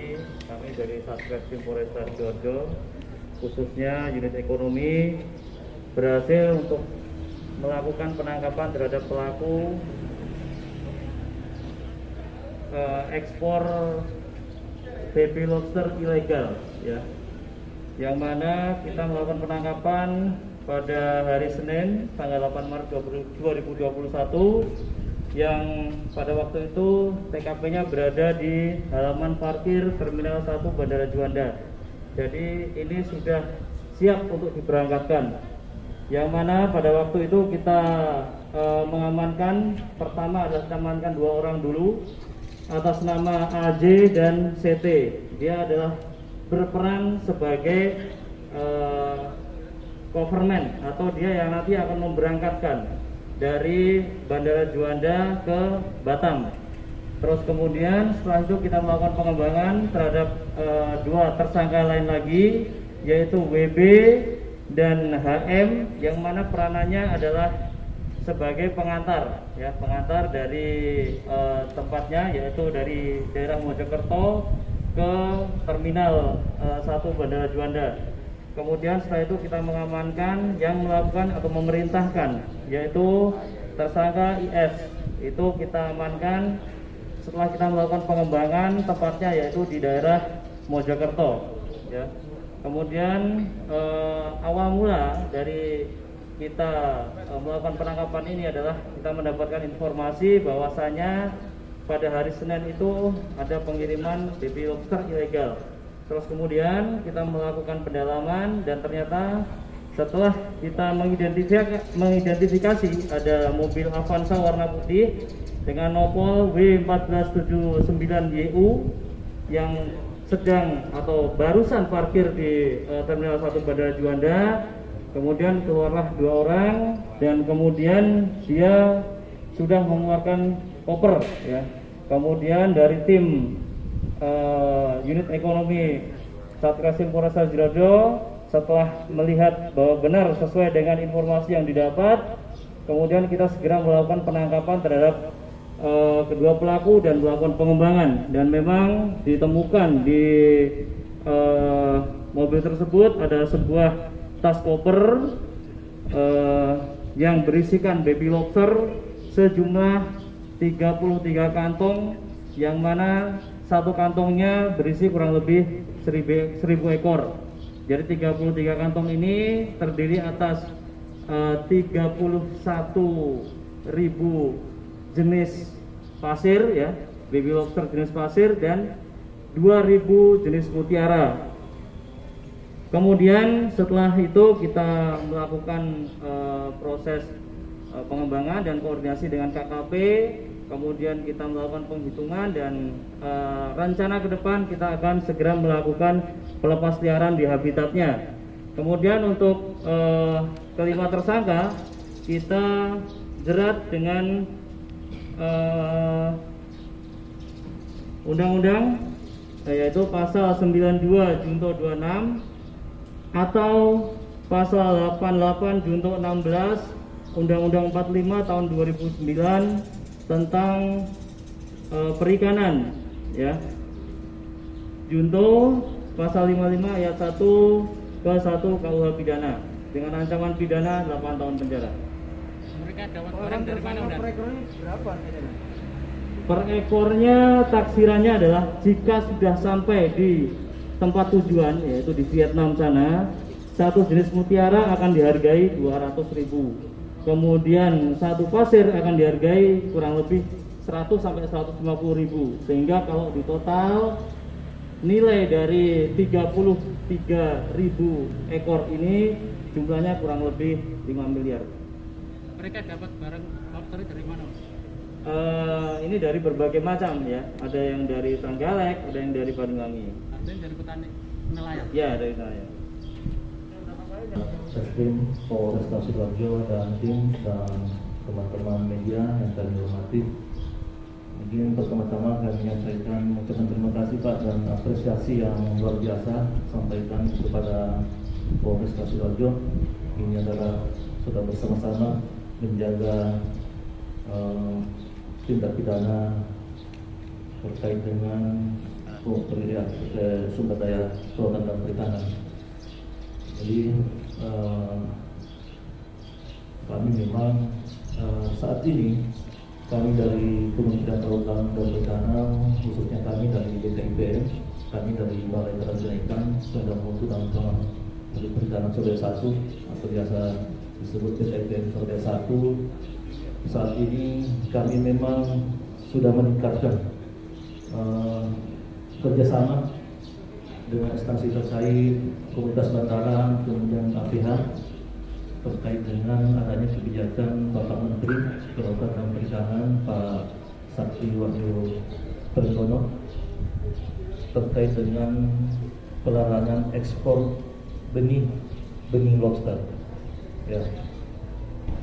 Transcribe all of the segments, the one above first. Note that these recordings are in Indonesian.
ini kami dari Satreskrim Polresta Sidoarjo, khususnya unit ekonomi, berhasil untuk melakukan penangkapan terhadap pelaku ekspor baby lobster ilegal, ya, yang mana kita melakukan penangkapan pada hari Senin tanggal 8 Maret 2021 yang pada waktu itu TKP-nya berada di halaman parkir Terminal 1 Bandara Juanda. Jadi ini sudah siap untuk diberangkatkan. Yang mana pada waktu itu kita mengamankan, pertama adalah kita amankan 2 orang dulu atas nama AJ dan CT. Dia adalah berperan sebagai coverman atau dia yang nanti akan memberangkatkan dari Bandara Juanda ke Batam. Terus kemudian setelah itu kita melakukan pengembangan terhadap 2 tersangka lain lagi, yaitu WB dan HM, yang mana peranannya adalah sebagai pengantar, ya, pengantar dari tempatnya, yaitu dari daerah Mojokerto ke Terminal 1 Bandara Juanda. Kemudian setelah itu kita mengamankan yang melakukan atau memerintahkan, yaitu tersangka IS. Itu kita amankan setelah kita melakukan pengembangan tempatnya, yaitu di daerah Mojokerto, ya. Kemudian awal mula dari kita melakukan penangkapan ini adalah kita mendapatkan informasi bahwasanya pada hari Senin itu ada pengiriman baby lobster ilegal. Terus kemudian kita melakukan pendalaman dan ternyata setelah kita mengidentifikasi ada mobil Avanza warna putih dengan nopol W1479YU yang sedang atau barusan parkir di Terminal 1 Bandara Juanda. Kemudian keluarlah 2 orang dan kemudian dia sudah mengeluarkan koper, ya. Kemudian dari tim unit ekonomi Satreskrim Polresta Sidoarjo setelah melihat bahwa benar sesuai dengan informasi yang didapat, kemudian kita segera melakukan penangkapan terhadap kedua pelaku dan melakukan pengembangan, dan memang ditemukan di mobil tersebut ada sebuah tas koper yang berisikan baby lobster sejumlah 33 kantong, yang mana satu kantongnya berisi kurang lebih 1000 ekor. Jadi 33 kantong ini terdiri atas 31.000 jenis pasir, ya, baby lobster jenis pasir, dan 2.000 jenis mutiara. Kemudian setelah itu kita melakukan proses pengembangan dan koordinasi dengan KKP. Kemudian kita melakukan penghitungan dan rencana ke depan kita akan segera melakukan pelepasliaran di habitatnya. Kemudian untuk kelima tersangka kita jerat dengan undang-undang, yaitu pasal 92 Junto 26 atau pasal 88 Junto 16 Undang-Undang 45 tahun 2009 tentang perikanan, ya. Junto pasal 55 ayat 1 ke 1 KUH pidana dengan ancaman pidana 8 tahun penjara. Mereka dapat barang dari mana, Udah? Per ekornya berapa? Per ekornya taksirannya adalah jika sudah sampai di tempat tujuan, yaitu di Vietnam sana, satu jenis mutiara akan dihargai 200.000. Kemudian satu pasir akan dihargai kurang lebih 100 sampai 150.000. Sehingga kalau di total nilai dari 33.000 ekor ini jumlahnya kurang lebih 5 miliar. Mereka dapat barang lobster dari mana? Ini dari berbagai macam, ya. Ada yang dari Trenggalek, ada yang dari Banyuwangi. Artinya dari petani nelayan? Ya, dari nelayan. Satreskrim Polresta Sidoarjo dan tim dan teman-teman media yang kami hormati, mungkin pertama-tama kami menyampaikan ucapan terima kasih Pak dan apresiasi yang luar biasa sampaikan kepada Polresta Sidoarjo. Ini adalah sudah bersama-sama menjaga tindak pidana terkait dengan sumber daya kelautan dan perikanan. Jadi kami memang saat ini kami dari Kementerian Kelautan dan Perikanan, khususnya kami dari BKIPM, kami dari Balai Karantina Ikan, Sumber Mutu dan Pengelolaan Perikanan Surabaya 1 atau biasa disebut BKIPM Surabaya 1. Saat ini kami memang sudah meningkatkan kerjasama dengan instansi terkait, komunitas bantaran, kemudian APH terkait dengan adanya kebijakan Bapak Menteri Kelautan dan Perikanan Pak Sakti Wahyu Trenggono terkait dengan pelarangan ekspor benih lobster. Ya,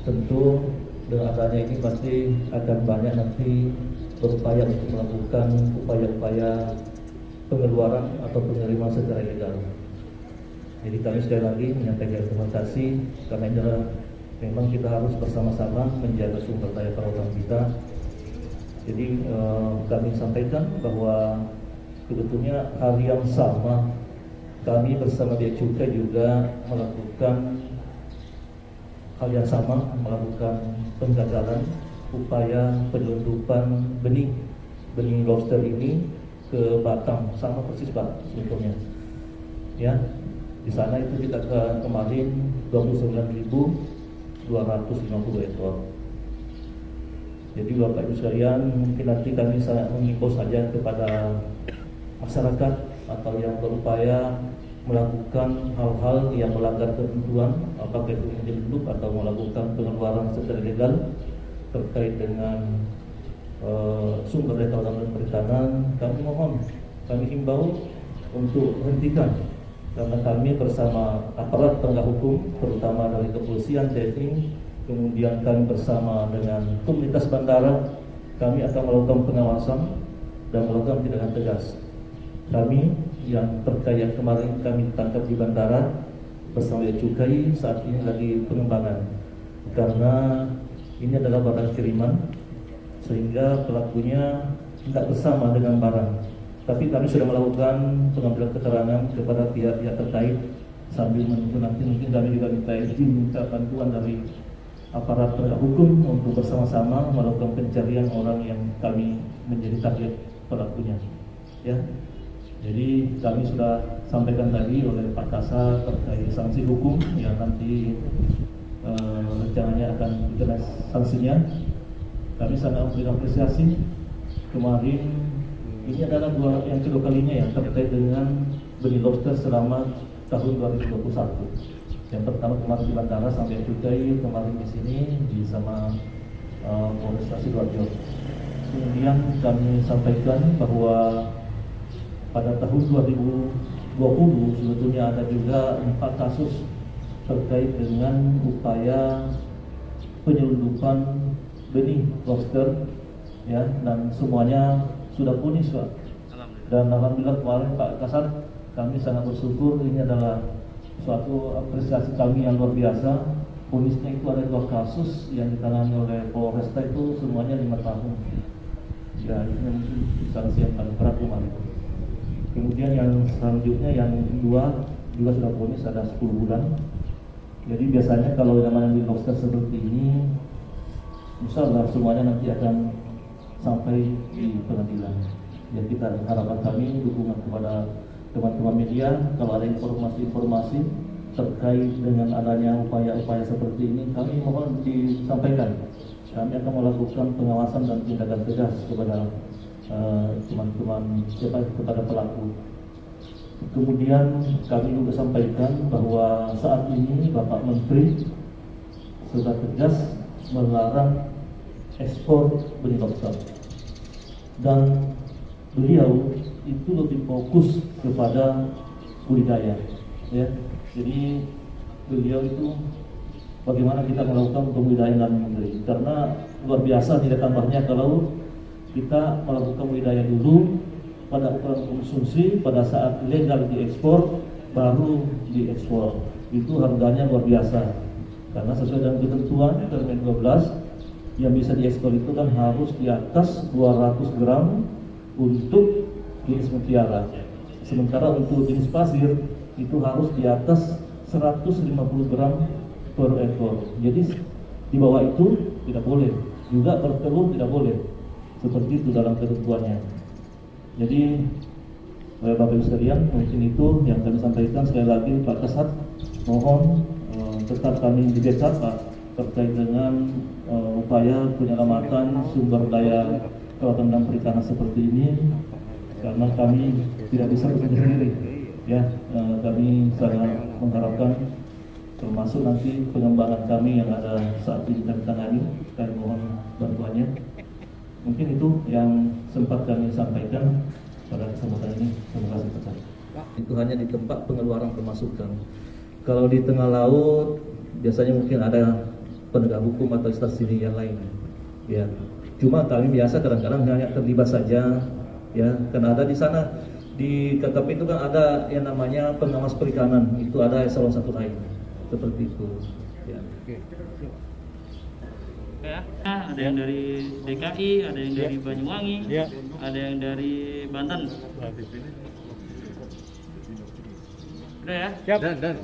tentu dengan adanya ini pasti akan banyak nanti berupaya untuk melakukan upaya-upaya pengeluaran atau pengiriman secara ilegal. Jadi kami sekali lagi menyampaikan terima kasih karena ini adalah memang kita harus bersama-sama menjaga sumber daya kelautan kita. Jadi kami sampaikan bahwa sebetulnya hal yang sama kami bersama Bea Cukai juga melakukan hal yang sama, melakukan penggagalan upaya penyelundupan benih lobster ini ke Batam, sama persis Pak sebetulnya. Ya, di sana itu kita kemarin 29.250 ekor. Jadi Bapak Ibu sekalian, mungkin nanti kami sangat mengimbau saja kepada masyarakat atau yang berupaya melakukan hal-hal yang melanggar ketentuan, apakah itu menyelundup atau melakukan pengeluaran secara ilegal terkait dengan sumber daya kelautan dan perikanan, kami mohon, kami himbau untuk hentikan, karena kami bersama aparat penegak hukum, terutama dari kepolisian, TNI, kemudian kami bersama dengan komunitas bandara, kami akan melakukan pengawasan dan melakukan tindakan tegas. Kami yang terkait kemarin kami tangkap di bandara bersama Bea Cukai saat ini lagi pengembangan, karena ini adalah barang kiriman sehingga pelakunya tidak bersama dengan barang. Tapi kami sudah melakukan pengambilan keterangan kepada pihak-pihak terkait sambil menunggu nanti mungkin kami juga minta bantuan dari aparat penegak hukum untuk bersama-sama melakukan pencarian orang yang kami menjadi target pelakunya. Ya, jadi kami sudah sampaikan tadi oleh Pak Kasat terkait sanksi hukum yang nanti rencananya akan dikenakan sanksinya. Kami sangat memberikan apresiasi. Kemarin ini adalah yang kedua kalinya yang terkait dengan benih lobster selama tahun 2021. Yang pertama kemarin di bandara sampai Cukai, kemarin di sini di sama Polres Sidoarjo. Kemudian kami sampaikan bahwa pada tahun 2020 sebetulnya ada juga 4 kasus terkait dengan upaya penyelundupan benih lobster, ya, dan semuanya sudah punis, Pak. Dan alhamdulillah kemarin Pak Kasat, kami sangat bersyukur, ini adalah suatu apresiasi kami yang luar biasa. Punisnya itu ada 2 kasus yang ditangani oleh Polresta itu semuanya 5 tahun. Ya, ini mungkin sanksi yang paling berat kemarin. Kemudian yang selanjutnya yang 2 juga sudah punis, ada 10 bulan. Jadi biasanya kalau namanya benih lobster seperti ini, insyaallah semuanya nanti akan sampai di pengadilan. Jadi kita harapan kami dukungan kepada teman-teman media, kalau ada informasi-informasi terkait dengan adanya upaya-upaya seperti ini, kami mohon disampaikan. Kami akan melakukan pengawasan dan tindakan tegas kepada teman-teman kepada pelaku. Kemudian kami juga sampaikan bahwa saat ini Bapak Menteri sudah tegas melarang ekspor benih lobster, dan beliau itu lebih fokus kepada budidaya, ya. Jadi beliau itu bagaimana kita melakukan pembudidayaan dalam negeri, karena luar biasa tidak tambahnya kalau kita melakukan budidaya dulu pada ukuran konsumsi, pada saat legal diekspor baru diekspor, itu harganya luar biasa. Karena sesuai dengan ketentuan Permen 12 yang bisa diekspor itu kan harus di atas 200 gram untuk jenis mutiara. Sementara untuk jenis pasir itu harus di atas 150 gram per ekor. Jadi di bawah itu tidak boleh, juga bertelur tidak boleh. Seperti itu dalam ketentuannya. Jadi Bapak Ibu sekalian, mungkin itu yang kami sampaikan. Sekali lagi Pak Kasat, mohon tetap kami di backup Pak terkait dengan upaya penyelamatan sumber daya kelautan dan perikanan seperti ini, karena kami tidak bisa bekerja sendiri. Ya, kami sangat mengharapkan termasuk nanti pengembangan kami yang ada saat ini kami tangani, kami mohon bantuannya. Mungkin itu yang sempat kami sampaikan pada kesempatan ini. Terima kasih Pak. Itu hanya di tempat pengeluaran pemasukan. Kalau di tengah laut biasanya mungkin ada penegak hukum atau instansi yang lain. Ya, cuma kami biasa kadang-kadang hanya terlibat saja. Ya, karena ada di sana di KKP itu kan ada yang namanya pengawas perikanan, itu ada eselon 1 lain seperti itu. Ya. Ya, ada yang dari DKI, ada yang dari Banyuwangi, ada yang dari Banten. Udah ya? Siap. Dan.